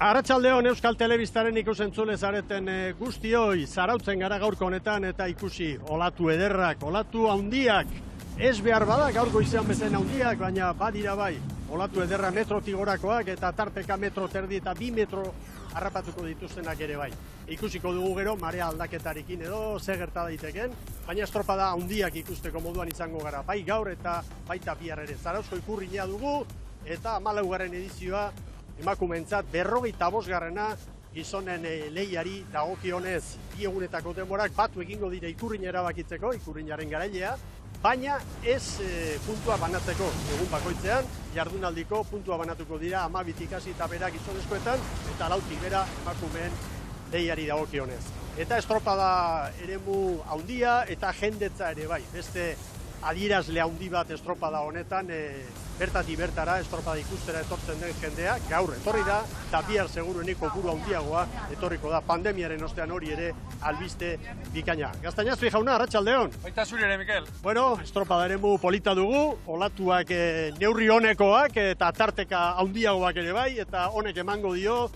Arratsaldeon Euskal Telebistaren ikusentzule zareten guztioi, zarautzen gara gaurko honetan eta ikusi olatu ederrak, olatu handiak, ez behar bada gaurko izan bezen handiak, baina badira bai, olatu ederra metrotik gorakoak eta tarteka metro terdi eta 2 metro harrapatuko dituztenak ere bai. Ikusiko dugu gero, marea aldaketarekin edo ze gerta daiteken, baina estropada handiak ikusteko moduan izango gara, bai gaur eta baita bihar ere. Zarauzko ikurriña dugu eta 14. edizioa emakumeentzat 45. gizonen lehiari dagokionez. Bi egunetako denborak batu egingo dira ikurriña erabakitzeko, ikurriñaren garailea, baina ez puntua banatzeko egun bakoitzean, jardunaldiko puntua banatuko dira 12 hasi eta bera gizonezkoetan eta 4 bera emakumeen lehiari dagokionez. Eta estropada eremu handia eta jendetza ere bai, beste adierazle handi bat estropada honetan, bertatik bertara estropada ikustera etortzen den jendea, gaur etorri da, eta bihar seguruenik kopuru handiagoa etorriko da, pandemiaren ostean hori ere albiste bikaina. Gaztainazpi jauna, arratsaldeon. Baita zuri ere, Mikel. Bueno, estropada eremu polita dugu, olatuak neurri honekoak eta tarteka handiagoak ere bai, eta honek emango dio,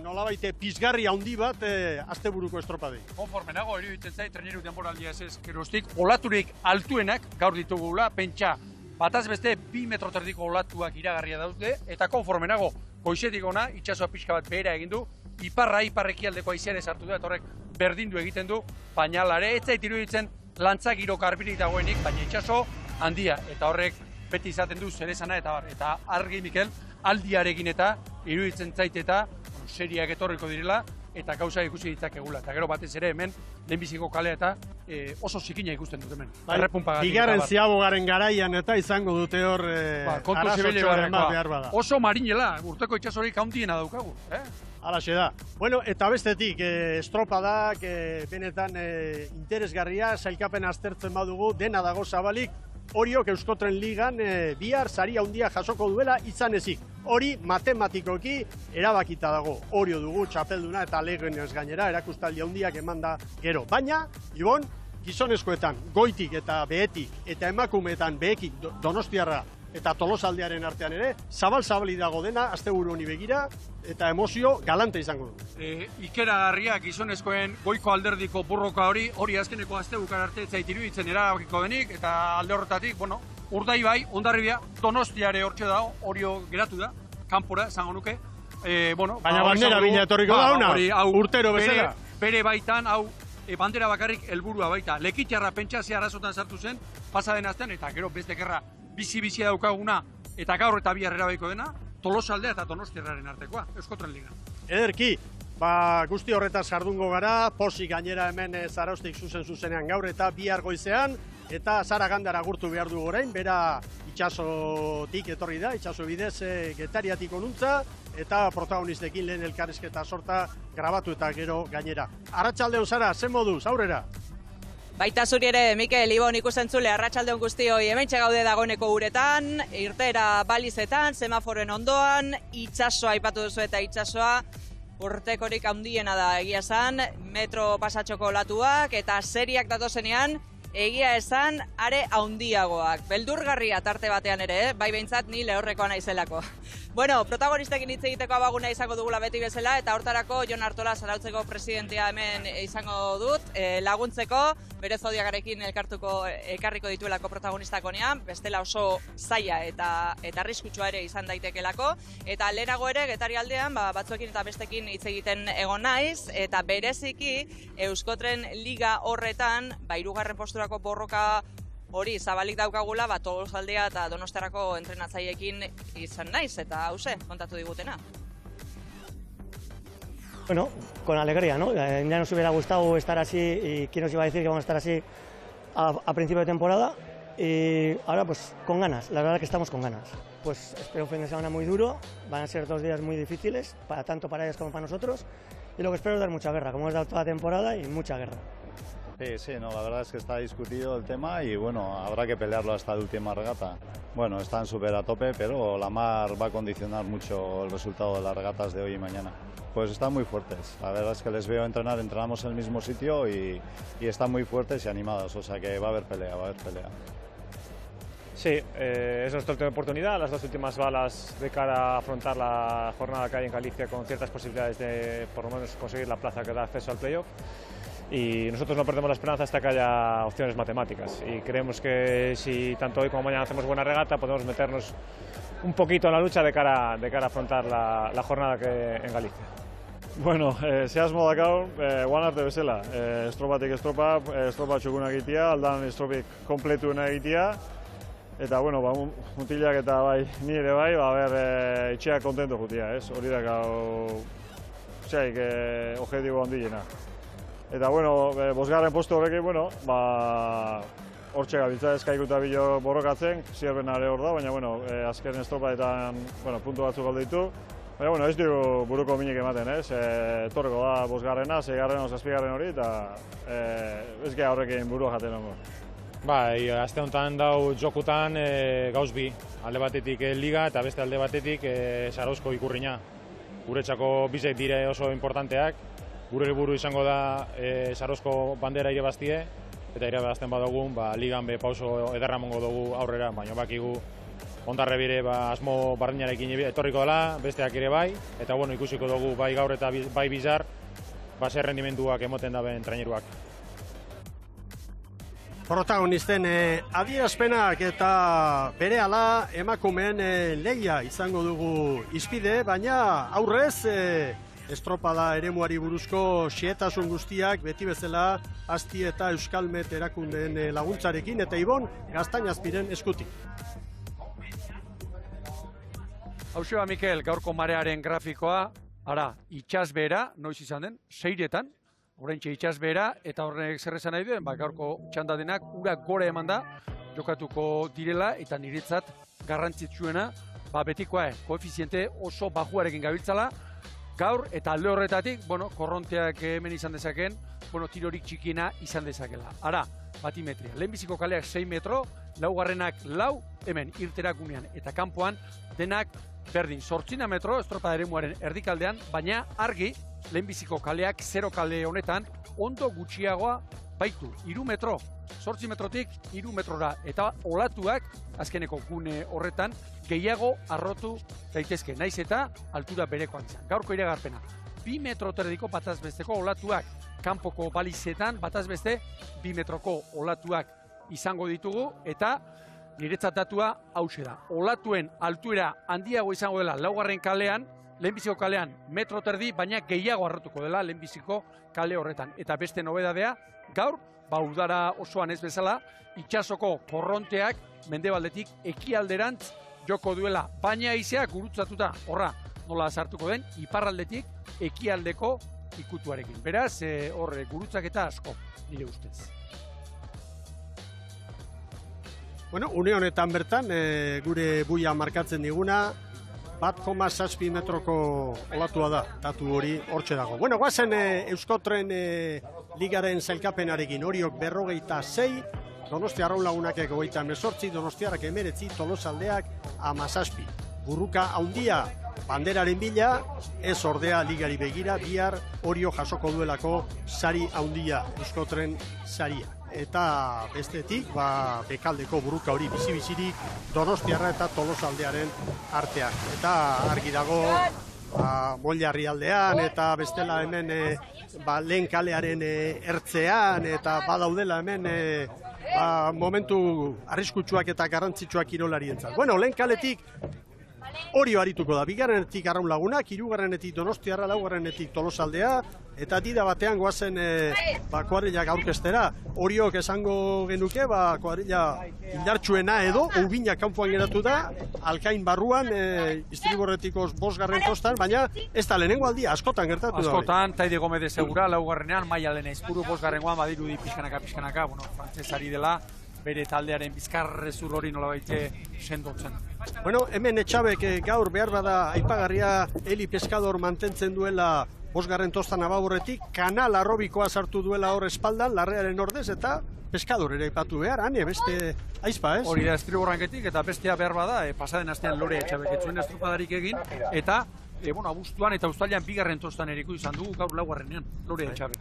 nolabait pizgarri handi bat asteburuko estropadei. Konforme nago, iruditzen zait, treneru denboraldia ez geroztik, olaturik altuenak gaur ditugula, pentsa, bataz beste 2 metro terdiko olatuak iragarria daude, eta konforme nago, goizetik ona, itsasoa pixka bat behera egin du, iparrekialdeko haizeare sartu da, eta horrek berdindu egiten du, painalare, ez zait iruditzen lantzak giro karbirik dagoenik, baina itsaso handia, eta horrek beti izaten du zerezana, eta argi, Mikel, aldiarekin eta iruditzen zait eta seriak etorriko direla eta gauza ikusi ditzakegula. Eta gero batez ere hemen lehenbiziko kalea eta oso zikina ikusten dut hemen. Bigarren ziabogaren garaian eta izango dute hor arazotxoaren bat behar bada. Oso marinela, urteko itsasorik handiena daukagu. Halaxe da. Bueno, eta bestetik estropadak benetan interesgarria, sailkapen aztertzen badugu, dena dago zabalik, Oriok Euskotren Ligan bihar sari handia jasoko duela izan ezik. Hori matematikoki erabakita dago. Orio dugu txapelduna eta legenez gainera erakustaldi handiak emanda gero. Baina, Ibon, gizonezkoetan goitik eta behetik eta emakumeetan behekik Donostiarra eta Tolosaldearen artean ere, zabal-zabali dago dena, asteburu honi begira, eta emozio galante izango du. Ikeragarria gizonezkoen goiko alderdiko burroka hori azkeneko astebukar arte zait iruditzen erabakiko denik, eta alde horretatik, bueno, Urdaibai, Hondarribia, Donostiare hortxe dago, Orio geratu da, kanpora, zango nuke. Baina bandera bina etorriko da ona, urtero bezala. Bere baitan, hau, bandera bakarrik helburua baita. Lekitxarra pentsazia arazotan sartu zen, pasaden astean, eta gero beste gerra bizi-bizia daukaguna, eta gaur eta bihar erabaiko dena, Tolosaldea eta Donostiarraren artekoa, Euskotren Ligan. Ederki, guzti horretaz jardungo gara, posik gainera hemen Zarauztik zuzenean gaur eta bihar goizean, eta Zara Gandara gurtu behar du orain, bera itxasotik etorri da, itxaso bidez Getariatik onuntza, eta protagonistekin lehen elkarrizketa sorta grabatu eta gero gainera. Arratsaldeon Zara, zen moduz, aurrera? Baita zuri ere, Mikel, Ibon ikusentzule, arratsaldeon guztioi, hementxe gaude dagoeneko uretan, irteera balizetan, semaforen ondoan, itsasoa aipatu duzu eta itsasoa urtekorik handiena da egia esan, metro pasatxoko olatuak eta seriak datozenean, egia esan, are handiagoak. Beldurgarria tarte batean ere, bai behintzat ni lehorrekoa naizelako. Bueno, protagonistekin hitz egiteko abaguna izango dugula beti bezala, eta hortarako Jon Artola Zarautzeko presidentea hemen izango dut, laguntzeko, bere zodiagarekin ekarriko dituelako protagonistak honean, bestela oso zaila eta arriskutsua ere izan daitekelako, eta lehenago ere, Getari aldean, batzuekin eta bestekin hitz egiten egon naiz, eta bereziki Euskotren Liga horretan, 3. posturako borroka hori zabalik daukagula, Tolosaldea eta Donostiarrako entrenatzaileekin izan naiz, eta hauze, kontatu digutena. Bueno, con alegría, ¿no? Ya nos hubiera gustado estar así, y quién nos iba a decir que vamos a estar así a principio de temporada, y ahora pues con ganas, la verdad que estamos con ganas. Pues espero un fin de semana muy duro, van a ser 2 días muy difíciles, tanto para ellas como para nosotros, y lo que espero es dar mucha guerra, como hemos dado toda la temporada, y mucha guerra. Sí, no, la verdad es que está discutido el tema y bueno, habrá que pelearlo hasta la última regata. Bueno, están súper a tope, pero la mar va a condicionar mucho el resultado de las regatas de hoy y mañana. Pues están muy fuertes, la verdad es que les veo entrenar, entrenamos en el mismo sitio y están muy fuertes y animados, o sea que va a haber pelea, Sí, es nuestra última oportunidad, las dos últimas balas de cara a afrontar la jornada que hay en Galicia con ciertas posibilidades de por lo menos conseguir la plaza que da acceso al playoff. Y nosotros no perdemos la esperanza hasta que haya opciones matemáticas y creemos que si tanto hoy como mañana hacemos buena regata podemos meternos un poquito en la lucha de cara a afrontar la jornada que en Galicia. Bueno, zehazmo dakar, guan arte bezala, estropatik estropa txukuna egitea, aldan estropik kompletuena egitea, eta, bueno, mutilak eta bai, ni ere bai, itxeak kontento jutia, ez? Hori da gau, objetibo handiena. Eta, bueno, bosgarren postu horrekin, bueno, hortxe gabiltza eskaikuta bilo borrokatzen, zierben are hor da, baina, bueno, azken estropaetan, bueno, puntu batzuk alde ditu. Baina, bueno, ez dugu buruko minik ematen, ez? Torreko da bosgarrena, seigarren, zazpigarren hori, eta ez geha horrekin burua jaten hongo. Bai, aste honetan dau jokutan gauz bi, alde batetik liga eta beste alde batetik Zarauzko ikurrina. Guretzako bizek dire oso importanteak, gure helburu izango da Zarauzko bandera irabaztie, eta irabazten badugun, ligan be pauso ederra emango dugu aurrera, baina bakigu Ondarrebire asmo bardinarekin etorriko dela, besteak ere bai, eta bueno, ikusiko dugu bai gaur eta bai bizar, zer rendimenduak emoten daben traineruak. Protagonisten adierazpenak eta berehala emakumeen lehia izango dugu izpide, baina aurrez estropada eremuari buruzko xehetasun guztiak beti bezala Asti eta Euskalmet erakundeen laguntzarekin eta Ibon Gaztainazpiren eskutik. Hauxe Mikel, gaurko marearen grafikoa, ara, itsasbehera, noiz izan den, 6etan, oraintxe itsasbehera, eta horrek zer esan nahi duen, gaurko txanda denak ura gora eman da, jokatuko direla, eta niretzat garrantzitsuena, betikoa, koefiziente oso bajuarekin gabiltzala, gaur eta alde horretatik, korronteak hemen izan dezaken, tirorik txikiena izan dezakela. Ara, batimetria, lehenbiziko kaleak 6 metro, laugarrenak 4, hemen irterakunean eta kanpoan, denak berdin, 8 metro, estropada eremuaren erdikaldean, baina argi, lehenbiziko kaleak 0 kale honetan, ondo gutxiagoa baitu, 3 metro, 8 metrotik 3 metrora, eta olatuak, azkeneko gune horretan, gehiago arrotu daitezke, naiz eta altura berekoan izan. Gaurko iragarpena, 2 metro terdiko bataz besteko olatuak, kanpoko balizetan bataz beste 2 metroko olatuak izango ditugu, eta niretzat datua hauxe da. Olatuen altuera handiago izango dela laugarren kalean, lehenbiziko kalean metro terdi, baina gehiago arrotuko dela lehenbiziko kale horretan. Eta beste nobedadea, gaur, udara osoan ez bezala, itsasoko korronteak mendebaldetik ekialderantz joko duela, baina haizeak gurutzatuta, horra, nola sartuko den, iparraldetik ekialdeko ikutuarekin. Beraz, horre gurutzaketa asko, nire ustez. Bueno, une honetan bertan, gure buia markatzen diguna, 1,7 metroko olatua da, datu hori hortxe dago. Bueno, guazen Euskotren ligaren zailkapenarekin, Oriok 46, Donostia Arraunlagunak 28, Donostiarrak 19, Tolosaldeak 17. Burruka handia banderaren bila, ez ordea ligari begira, bihar Orio jasoko duelako sari handia, Euskotren saria. Eta bestetik, bekaldeko burruka hori bizi-bizirik Donostiarra eta Tolosaldearen artean. Eta argi dago, Mollarri aldean eta bestela hemen lehen kalearen ertzean eta badaudela hemen momentu arriskutsuak eta garrantzitsuak kirolarientzat. Bueno, lehen kaletik Orio arituko da, bigarrenetik Arraunlagunak, hirugarrenetik Donostiarra, laugarrenetik Tolosaldea, eta dida batean goazen kuadrillak aurkestera. Oriok esango genuke, kuadrilla indartsuena edo, Ubina kanpoan geratu da, Alkain barruan, Istriborretiko 5. postan, baina ez da lehenengo aldia, askotan gertatu da. Askotan, Taide Gomez segura, laugarrenean, Maia Lena Izpuru, 5. badirudi pixkanaka, frantzesari dela, bere taldearen bizkarrezur hori nola baite sendotzen. Bueno, hemen Etxabek gaur behar bada aipagarria Eli Pescador mantentzen duela 5. tostan ababorretik, kanal arrobikoa sartu duela hor espaldan, larrearen ordez, eta Pescador ere aipatu behar, hane, beste aizpa, ez? Hori da Estriborranketik, eta bestea behar bada, pasaden astean Lore Etxabek etzuen estrupadarik egin, eta abuztuan eta uztailean 2. tostan eriko izan dugu gaur laugarrenean, Lore Etxabek.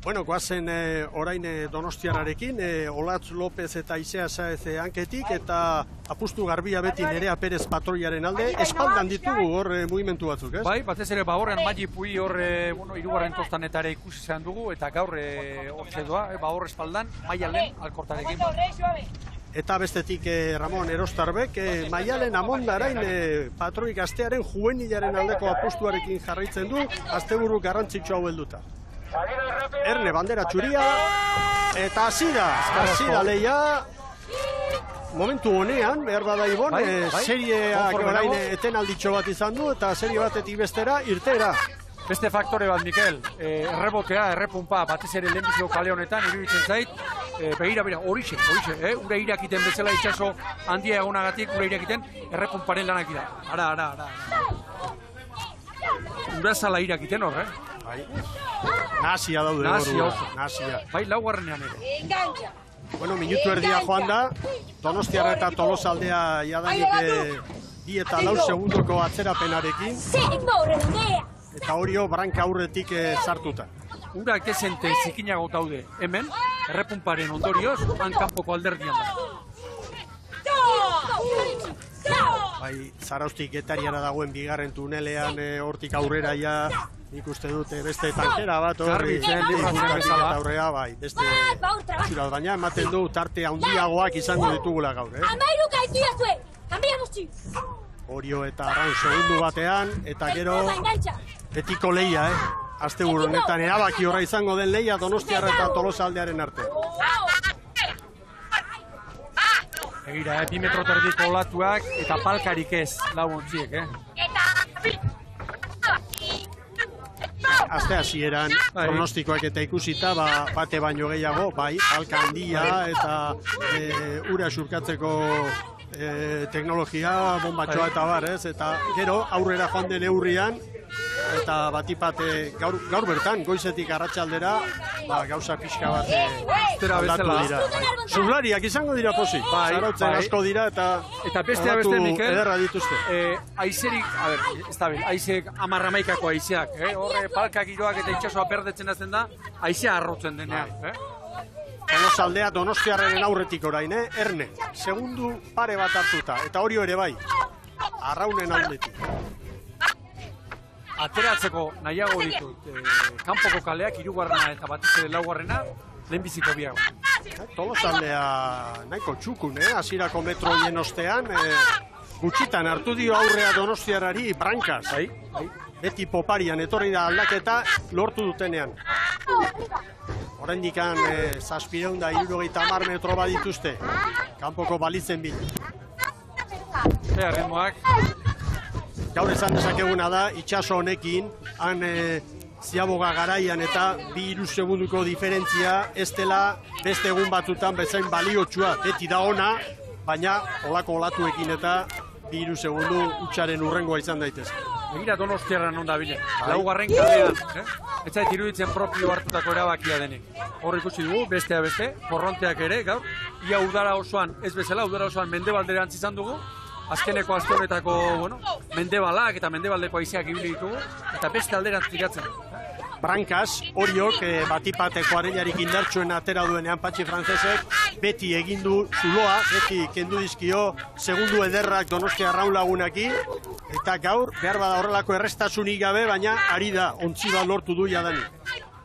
Bueno, goazen orain donostiarrarekin, Olatz López eta Aizea Saez hanketik, eta apustu garbia beti Nerea Perez patroiaren alde, espaldan ditugu hor mugimendu batzuk, ez? Bai, batez ere, horrean Magi Pui hor, hirugarren tostanetara ikusi izan dugu, eta gaur hortxe doa, hor espaldan, Maialen alkortarekin. Eta bestetik Ramon Erostarbek, Maialen Amondarain patroi gaztearen juvenilaren aldeko apustuarekin jarraitzen du, asteburu garrantzitsu hau helduta. Erne bandera txuria, eta hasi da lehia, momentu honean, behar bada Ibon, serieak orain etenalditxo bat izan du, eta serie batetik bestera, irtera. Beste faktore bat, Mikel, errebotea, errepunpa, batez ere lehenbiziko kale honetan, iruditzen zait, begira, horixe, ura irakiten bezala itxaso handia egonagatik, ura irakiten, errepunparen lanak dira. Ara. Ura zala irakiten hor, Bai. Nasia daude hor, nasia. Bai, laugarrenean ere. Bueno, minutu erdia joan da, Donostiarra eta Tolosaldea jadanik 2 eta 4 segundoko atzerapenarekin. Eta Orio branka aurretik sartuta. Urak ezente zikinago daude hemen, errepunparen ondorioz, hankanpoko alderdian da. Bai, Zaraustik Getariara dagoen bigarren tunelean hortik aurrera ja, nik uste dute beste tankera bat horri. Aurrera, bai, beste txurat, baina ematen du tarte handiagoak izango ditugula gaur, Orio eta Arraun segundu batean, eta gero betiko lehia, asteburu honetan erabaki horra izango den lehia Donostiarra eta Tolosaldearen arte. Egira, 2 metro terdiko olatuak eta palkarik ez, lau ontziek, Aste hasieran pronostikoak eta ikusita, bate baino gehiago, bai, palka handia eta ura xurkatzeko teknologia, bombatxoa eta bar, ez? Eta gero, aurrera joan den eurrian, eta batipat gaur bertan, goizetik arratsaldera, gauza pixka bat aldatu dira. Zublariak izango dira pozik, zarautzen asko dira eta bestea beste, Mikel, ederra dituzte. Aizerik, ez da ben, aizek 10-11ko aizeak, horre palkak giroak eta itxasoa perdetzen hazen da, aizea arrotzen denean. Tolosaldea Donostiarraren aurretik orain, Erne, segundu pare bat hartuta, eta Orio ere bai, Arraunen aldetik. Ateratzeko nahiago ditut, kanpoko kaleak, 3. eta batez ere 4. lehenbiziko biago. Tolosaldea nahiko txukun, hasierako metro hien ostean, gutxitan hartu dio aurrea Donostiarrari brankaz. Beti poparian etorri da aldaketa lortu dutenean. Oraindik 750 metro bat dituzte, kanpoko balitzen bil. Ritmoak. Gaur esan dezakeguna da, itxaso honekin, han Ziaboga garaian eta 2-3 segunduko diferentzia ez dela beste egun batzutan bezain baliotsua. Beti da ona, baina olako olatuekin eta 2 segundu utxaren urrengoa izan daitez. Begira Donostiarran onda bile, 4. kalean, ez zait iruditzen propio hartutako erabakia denik. Hor ikusi dugu, bestea beste, korronteak ere, gaur, ia udara osoan, ez bezala, udara osoan mendebalderantz izan dugu, azkeneko aste honetako, mendebalak eta mendebaldeko haizeak ibili ditugu, eta beste alderantz tiratzen. Brankaz, Oriok batipateko areiarik indartsuen atera duenean Patxi Frantzesek, beti egin du zuloa, beti kendu dizkio segundu ederrak Donostia Arraun lagunaki, eta gaur, behar bada horrelako errestasunik gabe, baina ari da, ontzi bat lortu du jadani.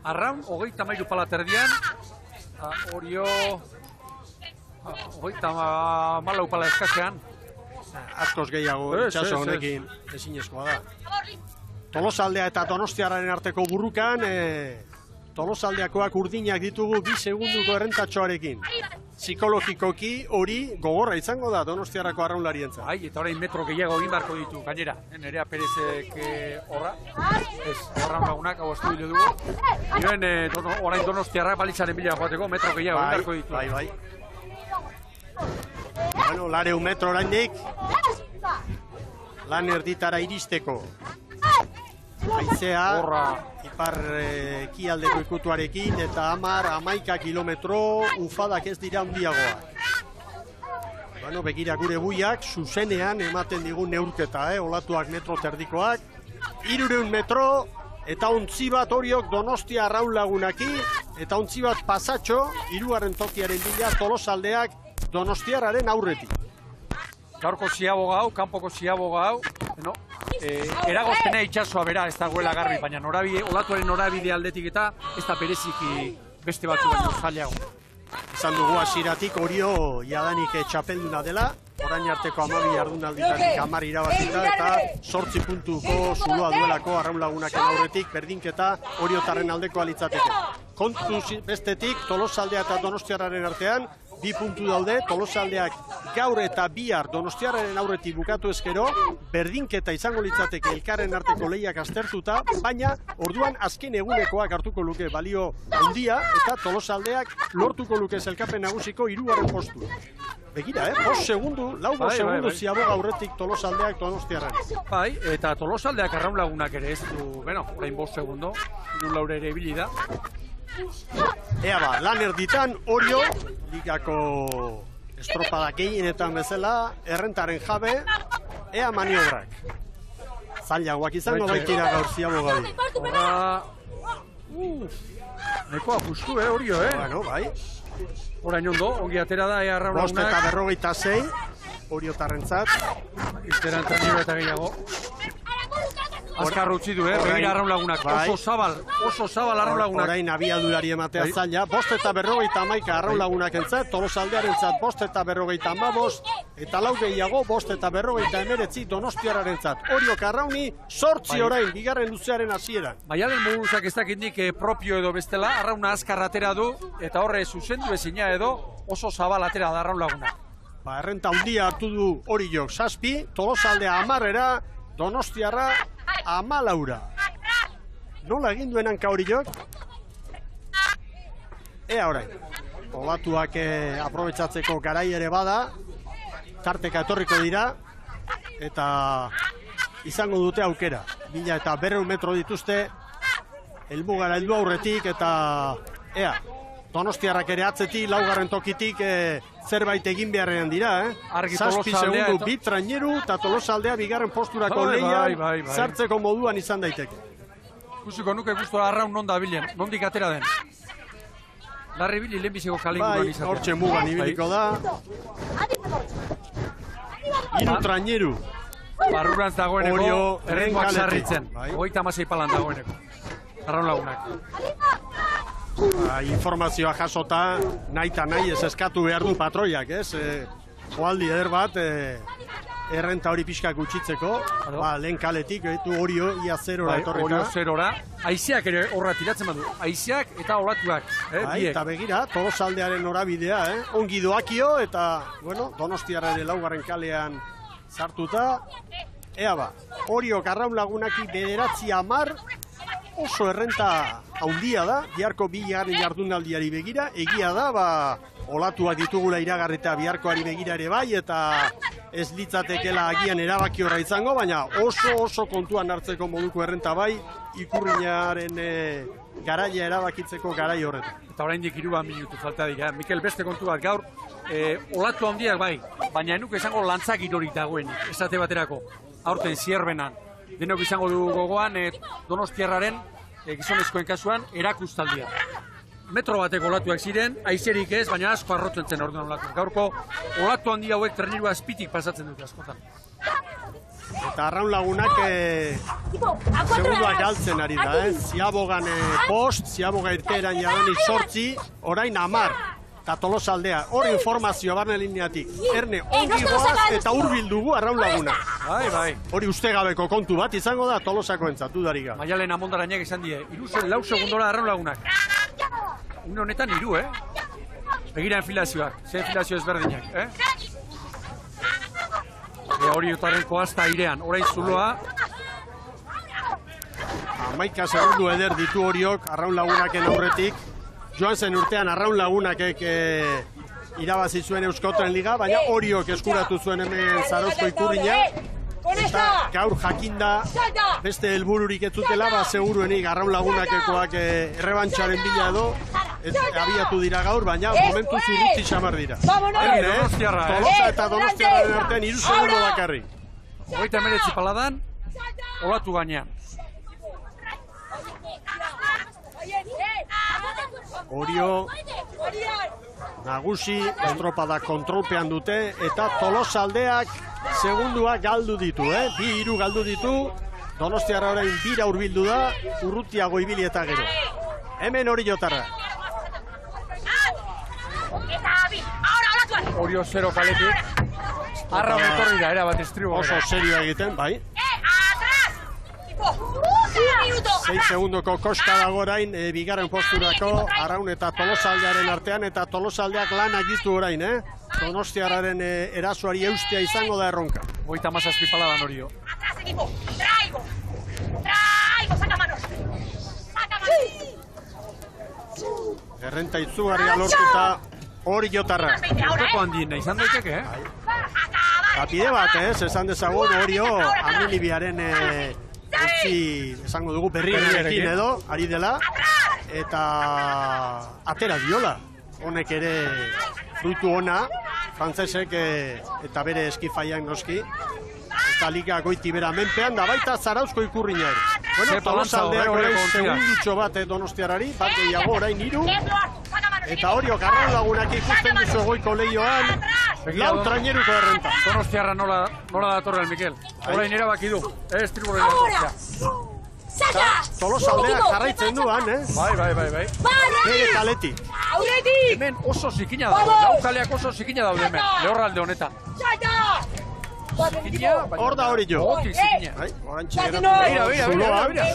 Arraun, 33 pala terdian, Orio, 34 pala eskasean. Askoz gehiago, itxaso honekin ezinezkoa da. Tolosaldea eta Donostiarraren arteko burrukan, Tolosaldeakoak urdinak ditugu 2 segunduko errentatxoarekin. Psikologikoki hori gogorra izango da Donostiarrako arraunlarientza. Eta orain metro gehiago egin beharko ditu, gainera. Nerea Perezek horra, ez, horran lagunak, hau estu dugu. Joen, orain Donostiarrak balitzaren bila joateko, metro gehiago egin beharko ditu. Bai. Bueno, 200 metro oraindik, lan erditara iristeko. Haizea, ipar ekialdeko ikutuarekin, eta 10-11 kilometro ufadak ez dira handiagoak. Bueno, begira gure buiak, zuzenean ematen digun neurketa, olatuak metro terdikoak, 300 metro, eta ontzi bat Oriok Donostia Arraun lagunaki, eta ontzi bat pasatxo, 3. tokiaren bila Tolosaldeak Donostiarraren aurretik. Gaurko ziaboga hau, kanpoko ziaboga hau, eragozpena itxasoa bera ez dagoela garbi, baina olatuaren norabide aldetik eta ez da bereziki beste batzu baino zailago. Izan dugu hasieratik Orio jadanik txapelduna dela, orain arteko 12 jardunalditatik 10 irabazita eta 8 puntuko zuloa duelako Arraun Lagunaken aurretik berdinketa Oriotarren aldeko litzateke. Kontu bestetik Tolosaldea eta Donostiarraren artean 2 puntu daude, Tolosaldeak gaur eta bihar Donostiarraren aurretik bukatu ezkero, berdinketa izango litzateke elkarren arteko lehiak aztertuta, baina orduan azken egunekoak hartuko luke balio handia eta Tolosaldeak lortuko luke sailkapen nagusiko 3. postu. Begira, 5 segundu, 4 segundu ziaboga aurretik Tolosaldeak Donostiarren. Bai, eta Tolosaldeak Arraun Lagunak ere ez du, orain 5 segundo, 3 laure ere ibili da. Ea ba, lan erditan Orio, ligako estropada gehienetan bezala, errentaren jabe, ea maniobrak. Zailagoak izango baitira gaur ziaboga hori. Nekoa justu, Orio, Bueno, bai. Orain ondo, ongi atera da, Arraun Lagunak. 5:56, Oriotarrentzat. Izteran treniro eta gehiago. Azkar utzi du, begira Arraun Lagunak, oso zabal Arraun Lagunak. Orain abiadurari ematea zaila, 5:51 Arraun Lagunakentzat, Tolosaldearentzat 5:55, eta lau gehiago 5:59 Donostiarrarentzat. Oriok Arrauni 8 orain, bigarren luzearen hasieran. Maialen Muguruzak ez dakindik propio edo bestela, Arrauna azkar atera du, eta horre zuzendu ezina edo oso zabal atera da Arraun Lagunak. Errenta handia hartu du Oriok 7, Tolosaldea 10, Donostiarra 14. Nola egin duen hanka Oriok? Ea orain. Olatuak aprobetxatzeko garai ere bada, tarteka etorriko dira, eta izango dute aukera. 1200 metro dituzte, helmugara heldu aurretik, eta ea, Donostiarrak ere atzetik, 4. tokitik zerbait egin beharrean dira, 7 segundu 2 traineru, eta Tolosaldea 2. posturako lehian sartzeko moduan izan daiteke. Ikusiko nuke gustora Arraun non da bilen, nondik atera den. Larri bili lehenbiziko kalinguran izatea. Hortxe mugan ibiliko da. 3 traineru. Barrurantz dagoeneko, errengoak sarritzen. 36 palan dagoeneko. Arraun Lagunak. Informazioa jasota, nahi eta nahi ez eskatu behar du patroiak, ez? Joaldi eder bat, errenta hori pixka gutxitzeko, lehen kaletik, Orio ia 0 etorreka. Orio 0, haizeak ere horra tiratzen badu, haizeak eta olatuak. Eta begira, Tolosaldearen norabidea, ongi doakio, eta, Donostiarraren 4. kalean sartuta, ea ba, Oriok Arraun Lagunaki 9-10, oso errenta handia da, biharko 2. jardunaldiari begira, egia da, olatuak ditugula iragarrita biharkoari begira ere bai, eta ez litzatekela agian erabaki horra izango, baina oso kontuan hartzeko moduko errenta bai, ikurriñaren garaia erabakitzeko garai horretan. Eta oraindik 3 minutu falta dira. Mikel, beste kontu bat gaur, olatu handiak bai, baina enuke izango lantzak irorik dagoen, esate baterako, aurten zierbenan. Denok izango du gogoan Donostiarraren, gizonezkoen kasuan, erakustaldia. Metro bateko olatuak ziren, aizerik ez, baina asko arrotzen zen orduan olatuak. Gaurko olatu handi hauek treniru azpitik pasatzen dute askotan. Eta Arraun Lagunak segunduak galtzen ari da, Ziabogan 5, Ziaboga irteeran jadanik 8, orain 10. Eta Tolosaldea, hori informazioa barne lineatik. Erne, ongi goaz eta hurbil dugu Arraun Lagunak. Bai. Hori ustegabeko kontu bat izango da Tolosako entzatu dariga. Maialen Amondarainak esan die, 4 segundora Arraun Lagunak. Une honetan 3, Begira enfilazioak, ze enfilazio ezberdinak, Oriotarren koazta airean, orain zuloa. 11 segundu eder ditu Oriok Arraun Lagunaken aurretik. Joan zen urtean Arraun Lagunakek irabazi zuen Euskotren Liga, baina Oriok eskuratu zuen hemen Zarauzko ikurriña. Eta gaur jakinda beste helbururik ez zutela, seguruenik Arraun Lagunakekoak errebantxaren bila edo abiatu dira gaur, baina momentu zurruti xamar dira. Tolosa eta Donostiarraren artean 3 segundo bakarrik. 39 paladan, olatu gainean. Orio nagusi, estropada kontrolpean dute, eta Tolosaldeak segunduak galdu ditu, 2-3 galdu ditu, Donostiarra orain 2 hurbildu da, urrutiago ibili eta gero. Hemen Oriotarra. Orio 0 kaletik. Arra etorri da, era bat estribo. Oso serioa egiten, bai. 6 segundoko koska dago orain, bigarren posturako, Arraun eta Tolosaldearen artean, eta Tolosaldeak lan agitu orain, Donostiarraren erasoari eustea izango da erronka. 37 paladan Orio. Errenta itzugarria lortuta Oriotarra. Urteko handiena izan daiteke, Kapide bat, esan dezagun Orio Amilibiaren utzi, esango dugu berriekin edo, ari dela, eta atera diola. Honek ere fruitu ona, frantzesek eta bere eskifaian noski, eta liga goiti bera menpean, da baita Zarauzko Ikurrina ere. Bueno, Tolosaldeak orain segundutxo bat Donostiarrari, bat gehiago orain 3, eta Orio Arraun lagunak ikusten duzu goiko lehioan, lau traineruko errenta. Donostiarra nola datorren, Mikel. Orain erabaki du, estriboren datortzea. Tolosaldeak jarraitzen duan, Bai. Bere kaletik. Hemen oso zikina daude, lau kaleak oso zikina daude hemen, lehorralde honetan. Hor da hori jo. Orantxe geratu.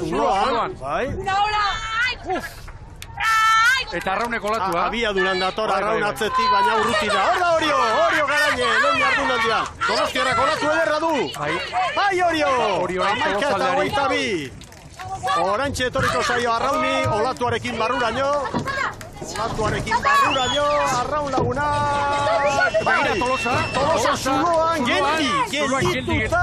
Zuloan. Eta Arrauneko latua. Abia duran dator Arraun atzetik, baina urruti da. Hor da Orio Garaine, lehen jardunaldian. Donostiarrako latu ederra du. Bai Orio. Amaika eta 22. Orantxe etorriko zaio Arrauni, olatuarekin barruraino. Arraun laguna. Bagira Tolosa zuloan, geldituta.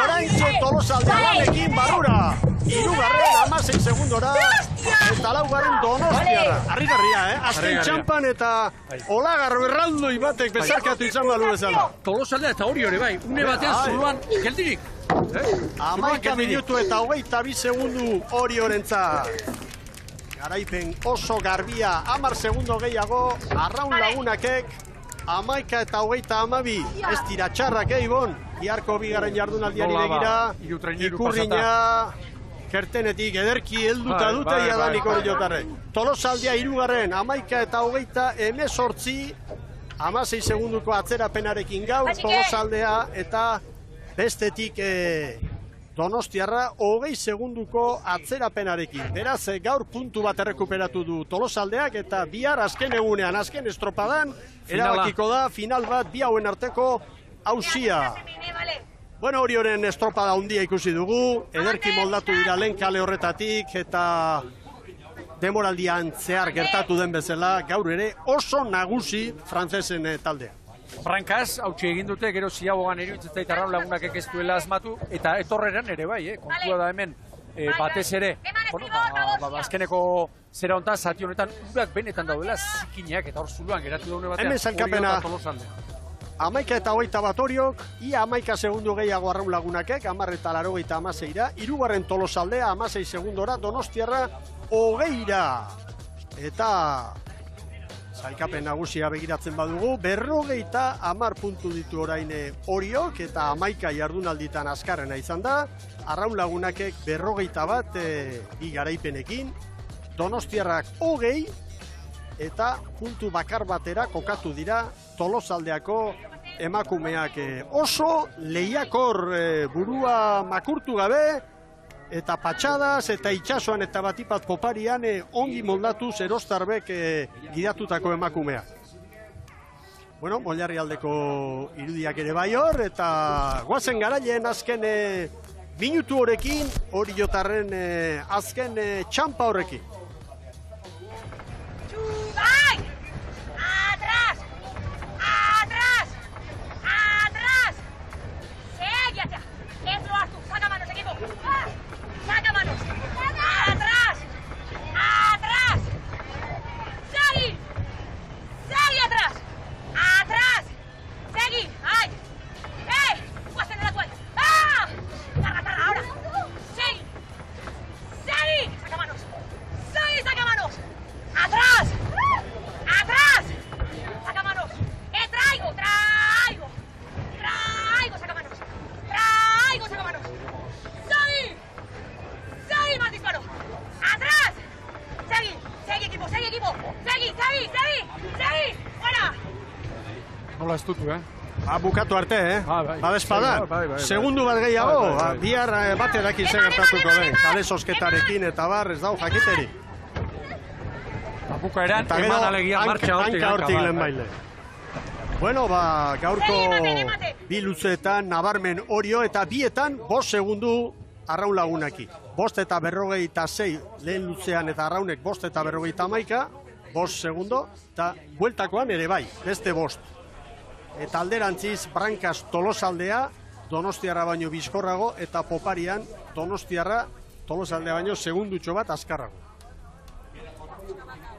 Orantxe Tolosaldea lanekin barrura. 16 segundora. Eta 4 Donostiarra. Arrigarria, azken txampan eta Olagarro erraldoi batek bezarkatu izan balu bezala. Tolosaldea eta Orio ere bai, une batean zuloan geldirik. 11 minutu eta 22 segundu Oriorentzat. Garaipen oso garbia, 10 segundo gehiago, Arraun lagunakek, 11 eta 22, ez dira txarrak Ibon, Iarko bigarren jardunaldiari begira, Ikurrina, kertenetik ederki helduta dute iadanik Oriotarrek. Tolosaldea 3, 11 eta 18, 16 segunduko atzerapenarekin gaur, Tolosaldea eta bestetik Donostiarra 20 segunduko atzerapenarekin. Beraz, gaur puntu bat errekuperatu du Tolosaldeak eta bihar azken egunean, azken estropadan, erabakiko da final bat bi hauen arteko auzia. Bueno, Orioren estropada handia ikusi dugu, ederki moldatu dira lehen kale horretatik eta demoraldian zehar gertatu den bezala, gaur ere oso nagusi frantzesen taldea. Brankaz, hautsi egin dute, gero ziabogan eriutzen zait Arraun lagunak ez duela asmatu, eta etorreran ere bai, kontua da hemen batez ere, azkeneko zera honetan, zati honetan, urak benetan daudela zikineak, eta hor zuluan geratu daune batean, hemen zailkapena 11 eta 21 Oriok, ia 11 segundu gehiago Arraun lagunakek, 10 eta 86ra, 3. Tolosaldea 16 segundora, Donostiarra 20ra. Eta zailkapen nagusia begiratzen badugu, 50 puntu ditu orain Oriok, eta 11 jardunalditan azkarrena izan da, Arraun lagunakek 51 bi garaipenekin, Donostiarrak 20, eta puntu bakar batera kokatu dira Tolosaldeako emakumeak. Oso lehiakor, burua makurtu gabe, eta patxadas eta itxasoan eta batipat poparian ongi moldatu Zerostarbek gidatutako emakumea. Bueno, Mollarrialdeko irudiak ere bai hor, eta guazen garailen azken minutu horrekin, Oriotarren azken txampa horrekin. Nola ez dutu, Bukatu arte, Bai. Badespadan. Bai. Segundu bat gehiago, Bai. bihar bat edaki zer gertatuko den. Kale sosketarekin eta bar, ez dau jakiteri. Bukaeran, Eta gero, eman alegia martxa hortik lehen baile. Bueno, gaurko bi luzeetan nabarmen Orio eta bietan 5 segundu Arraun lagunaki. 5:46 lehen luzean eta Arraunek 5:51, 5 segundo, eta bueltakoan ere bai, beste 5. Eta alderantziz, Brankaz Tolosaldea, Donostiarra baino bizkorrago, eta Poparian Donostiarra Tolosaldea baino segundutxo bat azkarrago.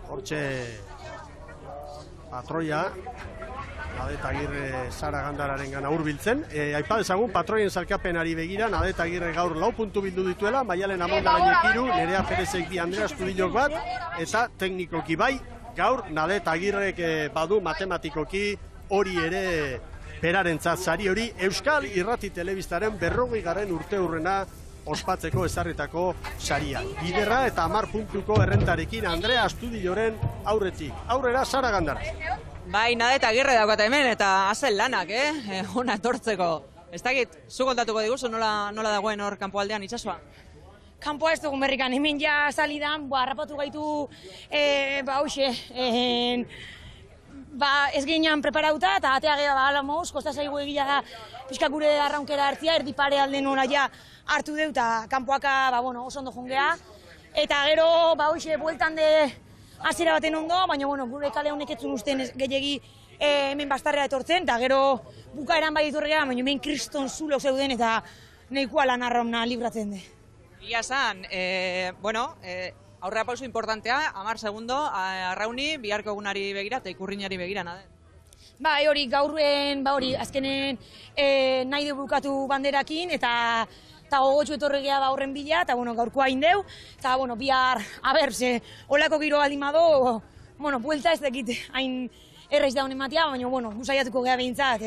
Hortxe patroia, Nadet Agirre Sara Gandararen gana hurbiltzen. Aipa dezagun, patroien salkapenari begira, Nadet Agirre gaur 4 puntu bildu dituela, Maialen Amondaranek 3, Nerea Perezek bi, Andrea Astudillok bat, eta teknikoki bai, gaur Nadet Agirrek badu matematikoki hori ere berarentzat sari hori Euskal Irrati Telebistaren 40. urte hurrena ospatzeko ezarritako saria. Biderra eta 10 puntuko errentarekin Andrea Astudilloren aurretik. Aurrera Sara Gandara. Bai, Nadet Agirre daukat hemen, eta hazen lanak, Hona etortzeko. Ez dakit, zu kontatuko diguzu nola dagoen hor kanpoaldean itsasoa? Kanpoa ez dugun berrikan, hemen ja salidan, harrapatu gaitu, ez ginean preparauta, eta atea geha ala moz, kosta zaigu egila da, pixka gure arraunkera hartzia, erdi pare alde nola ja hartu deu, eta kanpoaka, oso ondo jongea. Eta gero, bueltan de hasiera baten ondo, baina gure kale honek etzun usten gehiagi hemen bastarrea etortzen, eta gero bukaeran bai etorri gara, baina hemen kriston zulo zeuden, eta nahikoa lan arrauna libratzen de. Ia zan, aurrera pauso importantea, 10 segundo, Arrauni, biharko egunari begira eta Ikurrinari begira, Nadet. Bai, hori gaurren, azkenen nahi du bukatu banderakin, eta gogotxu etorri geha horren bila, eta gaurkoa indeu, eta bihar, ze, holako giro baldin bado, buelta ez dakit, hain erraiz daun ematea, baina, guzaiatuko geha behintzat,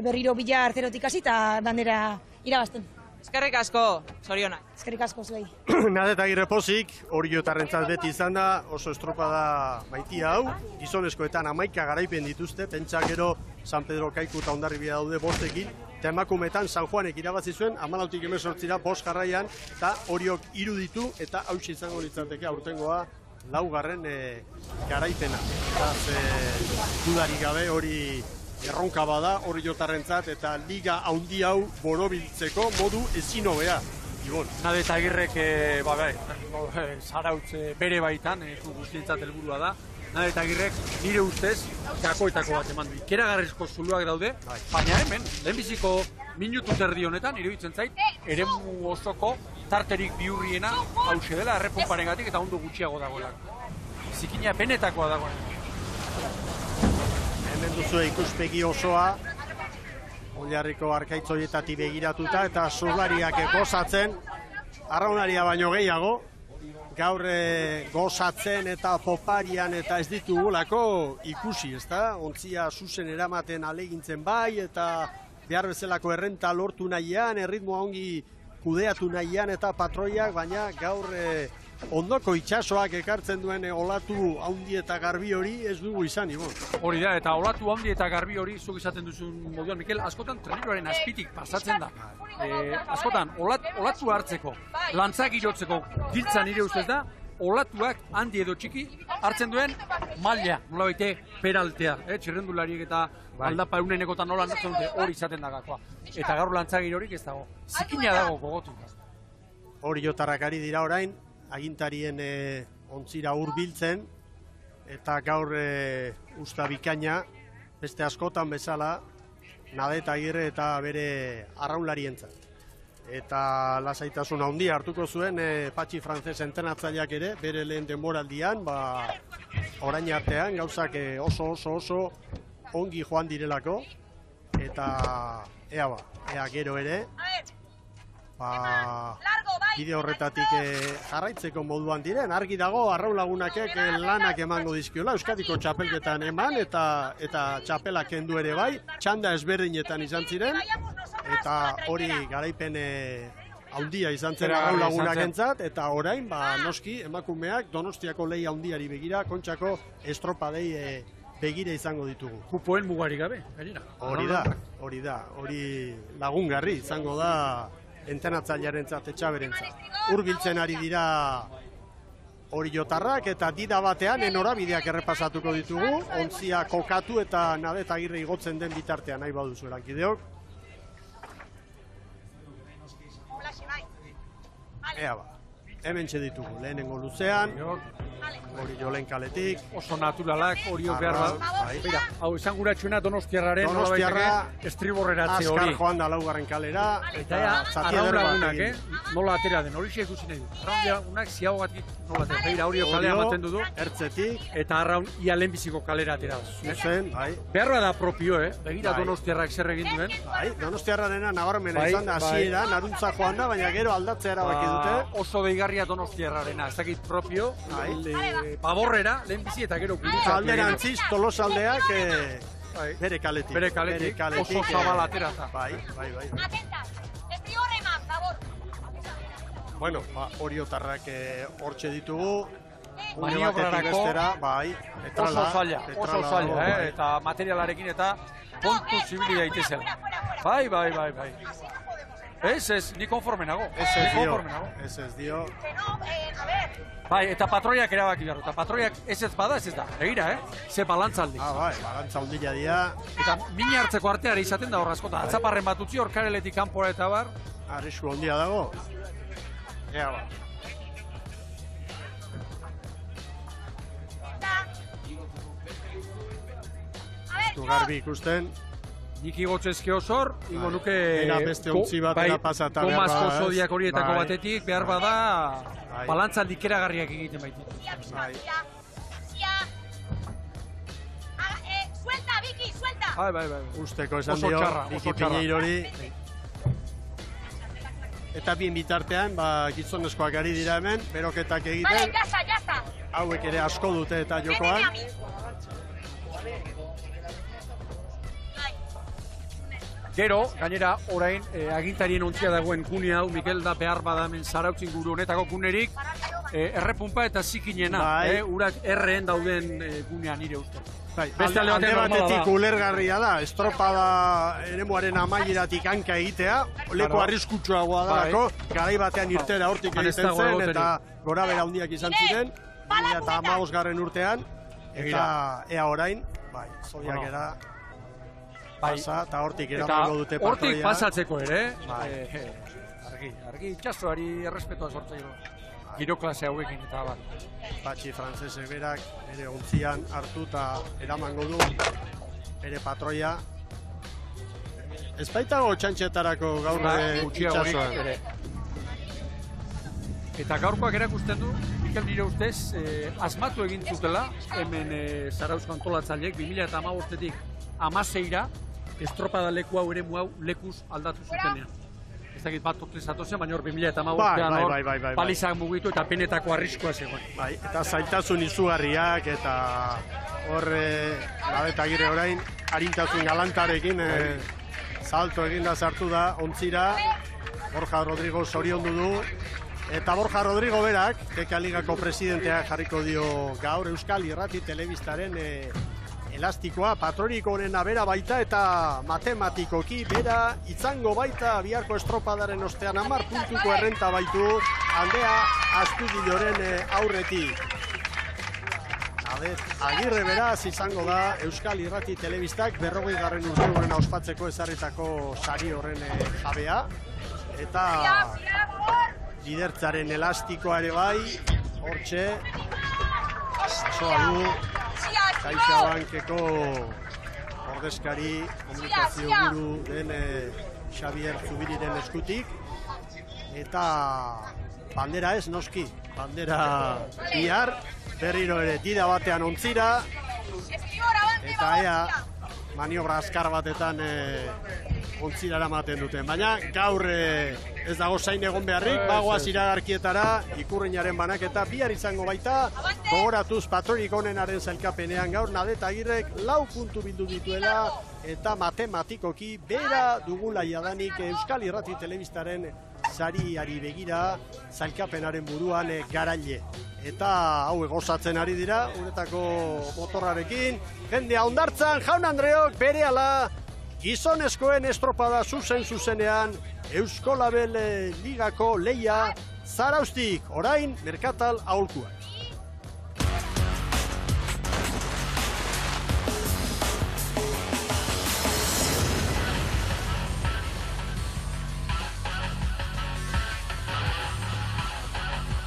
berriro bila arterotik hasi eta bandera irabazten. Eskerrik asko, zorionak. Eskerrik asko zuei. Nadet Agirre pozik, Oriotarrentzat beti izan da, oso estropada maitia hau, gizonezkoetan 11 garaipen dituzte, tentzak gero San Pedro Kaiku eta Hondarribia daude 5ekin, eta emakumetan San Juanek irabazi zuen, 14-18 5 jarraian, eta Oriok 3 ditu, eta hautsi izango litzateke aurtengoa 4. Garaipena. Eta dudarik gabe hori erronka bada Oriotarrentzat eta liga haundi hau borobiltzeko modu ezin hobea. Ibon. Nadet Agirrek zarautz bere baitan, guztientzat helburua da. Nadet Agirrek nire ustez gakoetako bat eman du. Ikeragarrizko zuluak daude, baina hemen, lehenbiziko minutu terdi honetan, iruditzen zait, eremu osoko tarterik bihurriena hause dela errepunparengatik eta ondo gutxiago dagoela. Zikina benetakoa dagoen. Hemen duzu ikuspegi osoa, Oilarriko arkaitzoietatik begiratuta eta zurlariak gozatzen, Arraunaria baino gehiago, gaur gozatzen eta Poparian eta ez ditugulako ikusi, ezta? Ontzia zuzen eramaten alegintzen bai eta behar bezalako errenta lortu nahian, erritmoa ongi kudeatu nahian eta patroiak, baina gaur ondoko itsasoak ekartzen duen olatu haundi eta garbi hori ez dugu izan, Ibon. Hori da, eta olatu haundi eta garbi hori zuk izaten duzun moduan, Mikel, askotan treneroaren azpitik pasatzen da. Askotan, olatu hartzeko, lantzak irotzeko giltza nire ustez da, olatuak handi edo txiki hartzen duen maila, nola baite peraltea, txirrendulariek eta aldapa eunenekotan nola hartzen dute hori izaten da gakoa. Eta gaur lantzagir horik ez dago, zikina dago gogotu. Oriotarrak ari dira orain, agintarien ontzira hurbiltzen eta gaur usta bikaina beste askotan bezala Nadet Agirre eta bere arraunlarientzat. Eta lasaitasun handia hartuko zuen Patxi Frances entrenatzaileak ere bere lehen denboraldian, orain artean gauzak oso ongi joan direlako eta ea gero ere bide horretatik jarraitzeko moduan diren, argi dago arraun lagunakek lanak emango dizkiola, Euskadiko txapelketan eman eta txapelak kendu ere bai, txanda ezberdinetan izan ziren, eta hori garaipen haundia izan zen arraun lagunakentzat, eta orain, noski, emakumeak Donostiako lehia haundiari begira, Kontxako estropadei begira izango ditugu. Kupoen mugarik gabe, gainera. Hori lagungarri izango da entenatzailearentzat Etxaberentzat. Hurbiltzen ari dira oriotarrak eta dida batean enorabideak errepasatuko ditugu, ontzia kokatu eta Nadet Agirre igotzen den bitartean nahi baduzu erankideok. Ea ba, hemen ditugu, lehenengo luzean, hori jolen kaletik. Oso naturalak, horiok behar da. Beira, hau izan guratxuena Donostiarraren estriborreratze hori. Azkar joan da laugarren kalera. Eta arraun lagunak, nola atera den, hori ikusik nahi du. Arraun lagunak ziagogatik nola atera. Beira, horiok kalea maten dudu. Ertzetik. Eta arraun ia lehenbiziko kalera atera da. Zuzen, bai. Beharra da propio, begira Donostiarrak zer egin duen. Bai, Donostiarrarena nabarmena izan da, hasiera, naruntza joan da, baina gero aldatzea erabaki dute. Oso deigarria Donostiarrarena, ez dakit propio, Paborrera, lehenbizi eta gero gurutzak. Alderantziz, Tolosaldeak bere kaletik. Bere kaletik, oso zabal aterata. Bai. Bueno, oriotarrak hortxe ditugu. Maniobrarako, bai, oso zaila, eta materialarekin eta kontu zibili daitezela. Bai. Ez, ni konforme nago. Ez dio. Bai, eta patroiak erabaki behar, eta patroiak ez bada, ez da. Egira, ze balantzaldi. Bai, balantzaldila dira. Eta mina hartzeko arteari izaten da horrazko, eta atzaparren bat utzi, horkareletik kanpora eta bar. Arrisku ondia dago. Ea ba. Du garbi ikusten. Nik igotzezke osor, ingo nuke... Ena beste ontzi batera pasata behar bada. Gomazko zodiak horietako batetik, behar bada, balantzan dikeragarriak egiten baitik. Suelta, Biki, suelta! Bai. Usteko esan dio, Biki Piñeirori. Eta bien bitartean, gizonezkoak ari dira hemen, beroketak egiten. Hauek ere asko dute eta jokoan. Gero, gainera, orain, agintarien ontzia dagoen kune hau, Mikel da behar badamen Zarautzin guru honetako kunerik, errepunpa eta zikinena, urak erreen dauden gunea nire uste. Alde batetik ulergarria da, estropada eremuaren amaieratik hanka egitea, leku arriskutsuagoa dalako, garai batean irtera hortik egiten zen, eta gora bera handiak izan ziren, 2015 urtean, eta ea orain, zodiak era, pasa, eta hortik eramango dute patroia. Hortik pasatzeko ere, argi itxasoari errespetua sortzeko. Giro klase hauekin eta bat. Patxi frantzesek berak ere ontzian hartu eta eramango du ere patroia. Ez baitago txantxetarako gaur itxasoan. Eta gaurkoak erakusten du, Mikel nire ustez, asmatu egin zutela, hemen Zarauzko antolatzaileek 2015-etik 16-ra, estropada leku hau ere hau lekuz aldatu zutenean. Ez dakit bat otrezatu zen, baina hor 2015-an hor palizak mugitu eta penetako arriskoa zegoen. Eta zailtasun izugarriak eta hor Nadet Agirre orain harintasun galantarekin salto eginda sartu da ontzira. Borja Rodrigo zoriondu du. Eta Borja Rodrigo berak, Teka Ligako presidentea jarriko dio gaur Euskal Irrati Telebistaren elastikoa, patroriko honena bera baita eta matematikoki bera izango baita biharko estropadaren ostean 10 puntuko errenta baitu aldea Astudilloren aurretik. Agirre beraz izango da Euskal Irrati Telebistak 40. urteurrena ospatzeko ezarritako sari horren jabea. Eta lidertzaren elastikoa ere bai, hortxe, pasoa du, CaixaBankeko ordezkari, komunikazio buru den Xabier Zubiriren eskutik. Eta bandera ez, noski, bandera bihar, berriro ere dida batean ontzira, eta ea maniobra azkar batetan ontzira eramaten duten. Baina gaur ez dago zain egon beharrik, bagoaz iragarkietara, ikurriñaren banaketa bihar izango baita, gogoratuz patrorik honenaren zailkapenean gaur Nadet Agirrek 4 puntu bildu dituela, eta matematikoki bera dugula jadanik Euskal Irrati Telebistaren sariari begira, zailkapenaren buruan garaile. Eta hau gozatzen ari dira, uretako motorrarekin, jendea ondartzan, Jaun Andreok berehala gizonezkoen estropada zuzenean, Eusko Label Ligako leia Zaraustik, orain Merkatal Aholkuak.